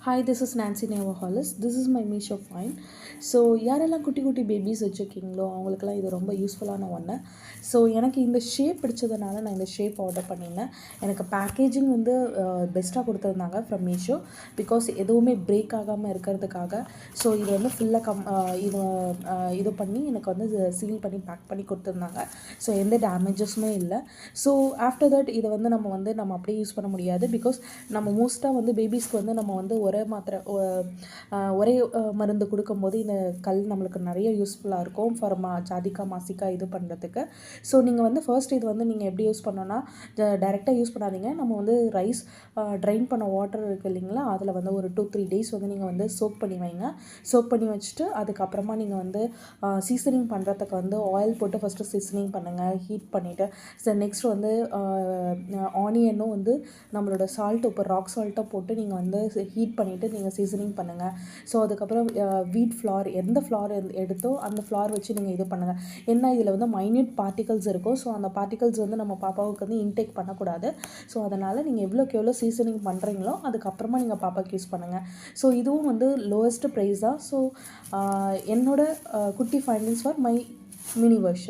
Hi, this is Nancy Nevahalis. This is my Meesho find. So யாரெல்லாம் குட்டி குட்டி babies வச்சுருக்கீங்களோ அவங்களுக்குலாம் இது ரொம்ப யூஸ்ஃபுல்லான ஒன்று. ஸோ எனக்கு இந்த ஷேப் பிடிச்சதுனால நான் இந்த ஷேப் ஆர்டர் பண்ணியிருந்தேன். எனக்கு பேக்கேஜிங் வந்து பெஸ்ட்டாக கொடுத்துருந்தாங்க ஃப்ரம் மீஷோ. பிகாஸ் எதுவுமே பிரேக் ஆகாமல் இருக்கிறதுக்காக. ஸோ இது வந்து ஃபுல்லாக இது பண்ணி எனக்கு வந்து சீல் பண்ணி பேக் பண்ணி கொடுத்துருந்தாங்க. ஸோ எந்த டேமேஜஸுமே இல்லை. ஸோ ஆஃப்டர் தட் இதை வந்து நம்ம அப்படியே யூஸ் பண்ண முடியாது. பிகாஸ் நம்ம மோஸ்ட்டாக வந்து பேபிஸ்க்கு வந்து நம்ம வந்து ஒரே மருந்து கொடுக்கும்போது இந்த கல் நம்மளுக்கு நிறைய யூஸ்ஃபுல்லாக இருக்கும் ஃபார் ஜாதிக்கா மாசிக்கா இது பண்ணுறதுக்கு. ஸோ நீங்கள் வந்து ஃபர்ஸ்ட் இது வந்து நீங்கள் எப்படி யூஸ் பண்ணோன்னா டைரெக்டாக யூஸ் பண்ணாதீங்க. நம்ம வந்து ரைஸ் ட்ரைன் பண்ண வாட்டர் இருக்குது இல்லைங்களா, அதில் வந்து ஒரு 2-3 டேஸ் வந்து நீங்கள் வந்து சோக் பண்ணி வைங்க. சோக் பண்ணி வச்சுட்டு அதுக்கப்புறமா நீங்கள் வந்து சீசனிங் பண்ணுறதுக்கு வந்து ஆயில் போட்டு ஃபஸ்ட்டு சீசனிங் பண்ணுங்கள், ஹீட் பண்ணிவிட்டு. ஸோ நெக்ஸ்ட் வந்து ஆனியனும் வந்து நம்மளோட சால்ட் இப்போ ராக் சால்ட்டை போட்டு நீங்கள் வந்து ஹீட் பண்ணிவிட்டு நீங்கள் சீசனிங் பண்ணுங்கள். ஸோ அதுக்கப்புறம் வீட் ஃப்ளார் எந்த ஃப்ளார் எடுத்தோ அந்த ஃப்ளார் வச்சு நீங்கள் இது பண்ணுங்கள். ஏன்னா இதில் வந்து மைன்யூட் பார்ட்டிகல்ஸ் இருக்கும். ஸோ அந்த பார்ட்டிகல்ஸ் வந்து நம்ம பாப்பாவுக்கு வந்து இன்டேக் பண்ணக்கூடாது. ஸோ அதனால் நீங்கள் எவ்வளோக்கு எவ்வளோ சீசனிங் பண்ணுறீங்களோ அதுக்கப்புறமா நீங்கள் பாப்பாவுக்கு யூஸ் பண்ணுங்கள். ஸோ இதுவும் வந்து லோவஸ்ட் ப்ரைஸ் தான். ஸோ என்னோட குட்டி findings for my mini version.